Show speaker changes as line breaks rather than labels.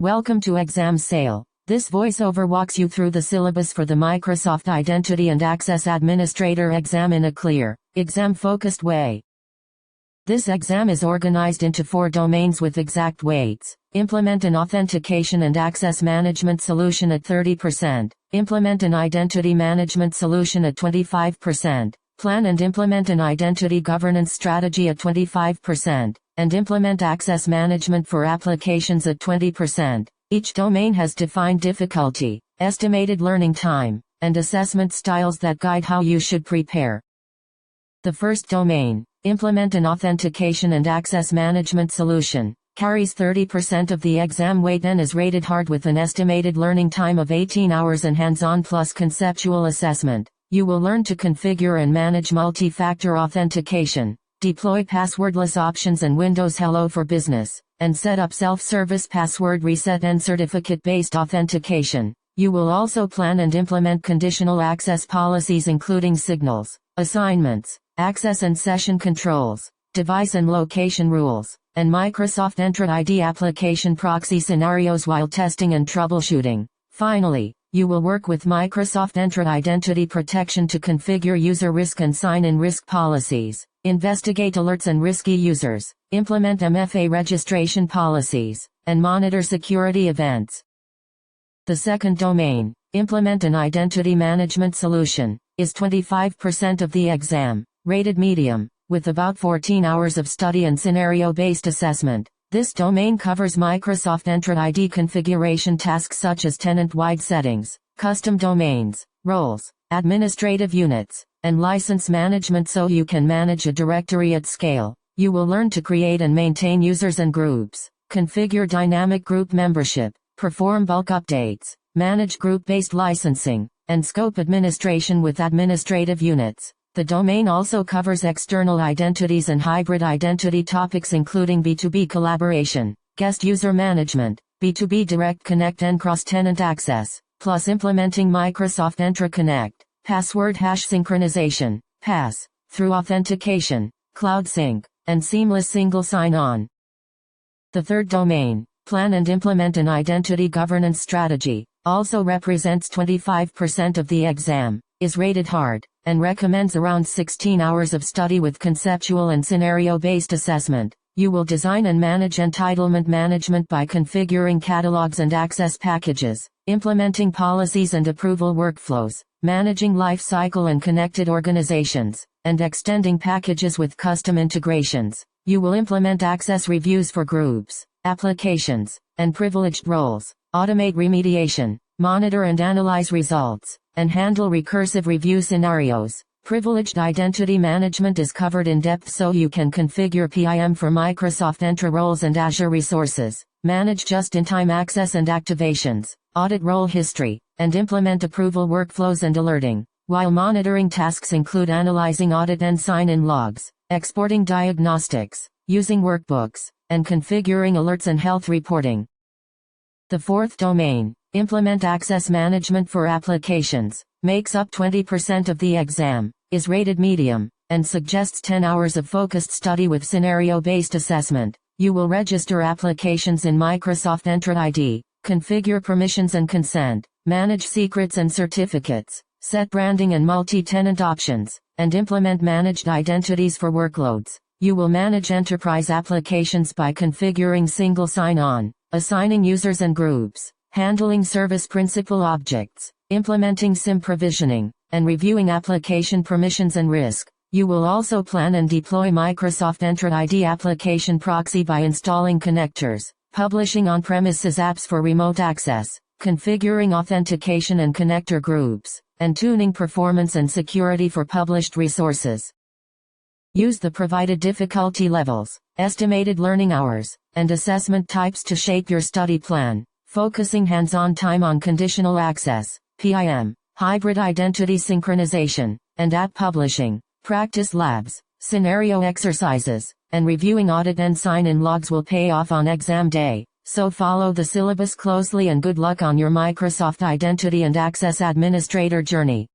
Welcome to Exam Sale. This voiceover walks you through the syllabus for the Microsoft Identity and Access Administrator exam in a clear, exam-focused way. This exam is organized into 4 domains with exact weights. Implement an authentication and access management solution at 30%. Implement an identity management solution at 25%. Plan and implement an identity governance strategy at 25%. And implement access management for applications at 20%. Each domain has defined difficulty, estimated learning time, and assessment styles that guide how you should prepare. The first domain, implement an authentication and access management solution, carries 30% of the exam weight and is rated hard with an estimated learning time of 18 hours and hands-on plus conceptual assessment. You will learn to configure and manage multi-factor authentication, deploy passwordless options and Windows Hello for Business, and set up self-service password reset and certificate-based authentication. You will also plan and implement conditional access policies including signals, assignments, access and session controls, device and location rules, and Microsoft Entra ID application proxy scenarios while testing and troubleshooting. Finally, you will work with Microsoft Entra Identity Protection to configure user risk and sign-in risk policies, investigate alerts and risky users, implement MFA registration policies, and monitor security events. The second domain, implement an identity management solution, is 25% of the exam, rated medium, with about 14 hours of study and scenario-based assessment. This domain covers Microsoft Entra ID configuration tasks such as tenant-wide settings, custom domains, roles, administrative units, and license management so you can manage a directory at scale. You will learn to create and maintain users and groups, configure dynamic group membership, perform bulk updates, manage group-based licensing, and scope administration with administrative units. The domain also covers external identities and hybrid identity topics including B2B collaboration, guest user management, B2B Direct Connect and cross-tenant access, plus implementing Microsoft Entra Connect, password hash synchronization, pass, through authentication, cloud sync, and seamless single sign-on. The third domain, plan and implement an identity governance strategy, also represents 25% of the exam, is rated hard, and recommends around 16 hours of study with conceptual and scenario-based assessment. You will design and manage entitlement management by configuring catalogs and access packages, implementing policies and approval workflows, managing lifecycle and connected organizations, and extending packages with custom integrations. You will implement access reviews for groups, applications, and privileged roles, automate remediation, monitor and analyze results, and handle recursive review scenarios. Privileged identity management is covered in depth so you can configure PIM for Microsoft Entra roles and Azure resources, manage just-in-time access and activations, audit role history, and implement approval workflows and alerting, while monitoring tasks include analyzing audit and sign-in logs, exporting diagnostics, using workbooks, and configuring alerts and health reporting. The fourth domain, implement access management for applications, makes up 20% of the exam, is rated medium, and suggests 10 hours of focused study with scenario-based assessment. You will register applications in Microsoft Entra ID, configure permissions and consent, manage secrets and certificates, set branding and multi-tenant options, and implement managed identities for workloads. You will manage enterprise applications by configuring single sign-on, assigning users and groups, handling service principal objects, implementing SIM provisioning, and reviewing application permissions and risk. You will also plan and deploy Microsoft Entra ID application proxy by installing connectors, publishing on-premises apps for remote access, configuring authentication and connector groups, and tuning performance and security for published resources. Use the provided difficulty levels, estimated learning hours, and assessment types to shape your study plan, focusing hands-on time on conditional access, PIM, hybrid identity synchronization, and app publishing. Practice labs, scenario exercises, and reviewing audit and sign-in logs will pay off on exam day, so follow the syllabus closely and good luck on your Microsoft Identity and Access Administrator journey.